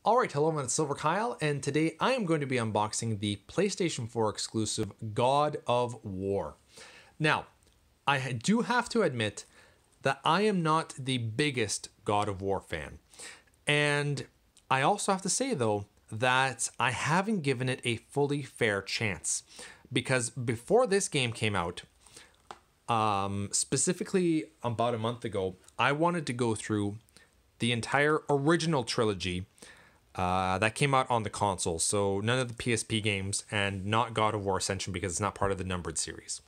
Alright, hello, I'm silverkyle, and today I am going to be unboxing the PlayStation 4 exclusive God of War. Now, I do have to admit that I am not the biggest God of War fan. And I also have to say, though, that I haven't given it a fully fair chance. Because before this game came out, specifically about a month ago, I wanted to go through the entire original trilogy that came out on the console. So none of the PSP games and not God of War Ascension because it's not part of the numbered series.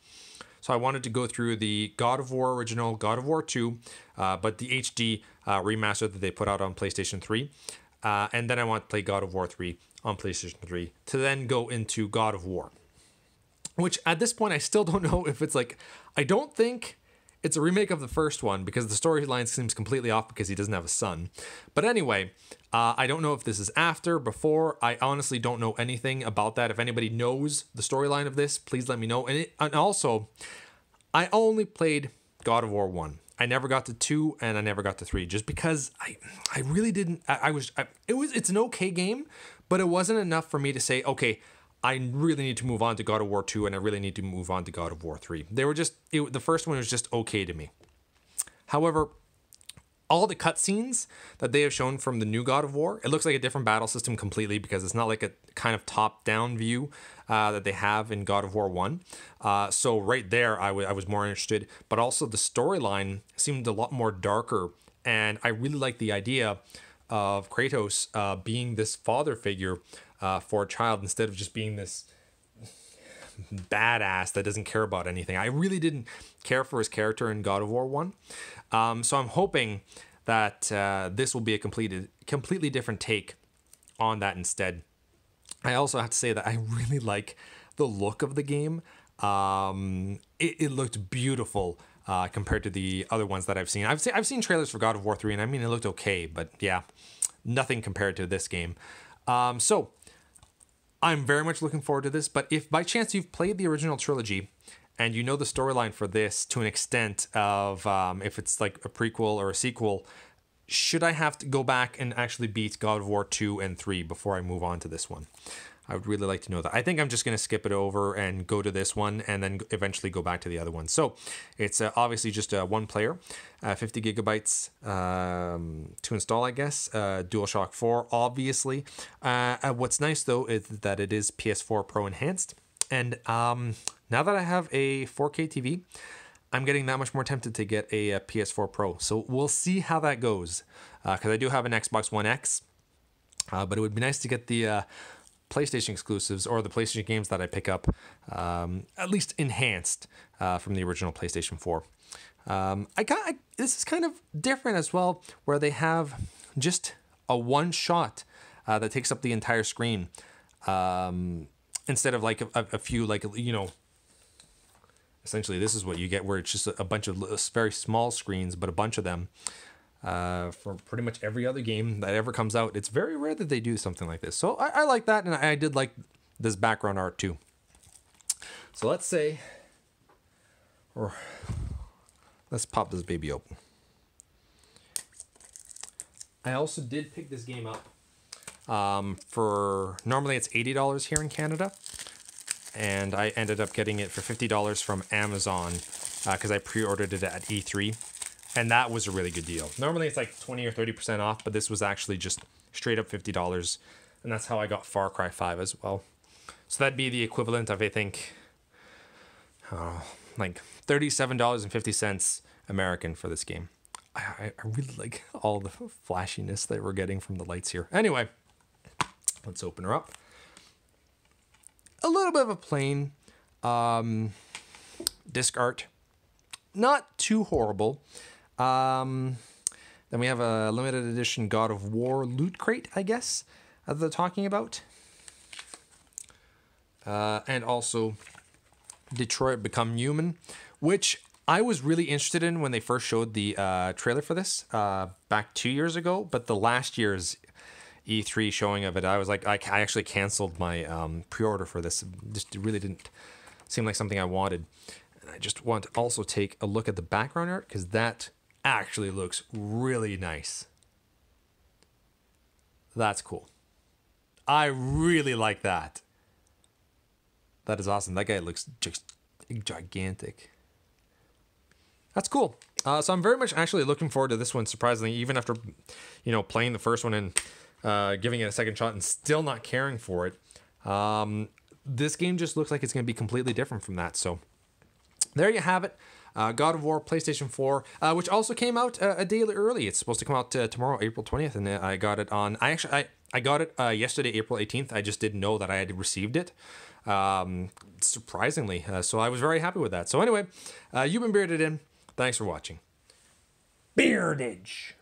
So I wanted to go through the God of War original, God of War 2, but the HD remaster that they put out on PlayStation 3. And then I want to play God of War 3 on PlayStation 3 to then go into God of War. Which at this point I still don't know if it's like, I don't think it's a remake of the first one because the storyline seems completely off because he doesn't have a son. But anyway, I don't know if this is after, before. I honestly don't know anything about that. If anybody knows the storyline of this, please let me know. And also, I only played God of War 1. I never got to 2 and I never got to 3 just because I really didn't. It's an okay game, but it wasn't enough for me to say, okay, I really need to move on to God of War 2 and I really need to move on to God of War 3. They were just, the first one was just okay to me. However, all the cutscenes that they have shown from the new God of War, it looks like a different battle system completely because it's not like a kind of top-down view that they have in God of War 1. So right there, I was more interested. But also the storyline seemed a lot more darker. And I really like the idea of Kratos being this father figure for a child instead of just being this badass that doesn't care about anything. I really didn't care for his character in God of War 1. So I'm hoping that this will be a completely different take on that instead. I also have to say that I really like the look of the game. It looked beautiful compared to the other ones that I've seen. I've seen trailers for God of War 3, and I mean, it looked okay, but yeah, nothing compared to this game. So I'm very much looking forward to this, but if by chance you've played the original trilogy and you know the storyline for this to an extent of if it's like a prequel or a sequel, should I have to go back and actually beat God of War 2 and 3 before I move on to this one? I would really like to know that. I think I'm just going to skip it over and go to this one and then eventually go back to the other one. So it's obviously just one player, 50 gigabytes to install, I guess. DualShock 4, obviously. What's nice, though, is that it is PS4 Pro Enhanced. And now that I have a 4K TV, I'm getting that much more tempted to get a PS4 Pro. So we'll see how that goes. Because I do have an Xbox One X. But it would be nice to get the PlayStation exclusives or the PlayStation games that I pick up at least enhanced from the original PlayStation 4. This is kind of different as well, where they have just a one shot that takes up the entire screen instead of like a few, like, you know, essentially this is what you get, where it's just a bunch of very small screens, but a bunch of them. For pretty much every other game that ever comes out. It's very rare that they do something like this. So I like that, and I did like this background art too. So let's pop this baby open. I also did pick this game up for, normally it's $80 here in Canada, and I ended up getting it for $50 from Amazon because I pre-ordered it at E3. And that was a really good deal. Normally it's like 20 or 30% off, but this was actually just straight up $50. And that's how I got Far Cry 5 as well. So that'd be the equivalent of, I think, like $37.50 American for this game. I really like all the flashiness that we're getting from the lights here. Anyway, let's open her up. A little bit of a plain disc art. Not too horrible. Then we have a limited edition God of War loot crate, I guess, that they're talking about. And also Detroit Become Human, which I was really interested in when they first showed the trailer for this back 2 years ago. But the last year's E3 showing of it, I was like, I actually canceled my pre-order for this. Just really didn't seem like something I wanted. And I just want to also take a look at the background art because that actually looks really nice. That's cool. I really like that. That is awesome. That guy looks just gigantic. That's cool. So I'm very much actually looking forward to this one, surprisingly, even after, playing the first one and giving it a second shot and still not caring for it. This game just looks like it's going to be completely different from that. So there you have it. God of War PlayStation 4, which also came out a day early. It's supposed to come out tomorrow, April 20th, and I got it on. I got it yesterday, April 18th. I just didn't know that I had received it. Surprisingly, so I was very happy with that. So anyway, you've been Bearded In. Thanks for watching. Beardage.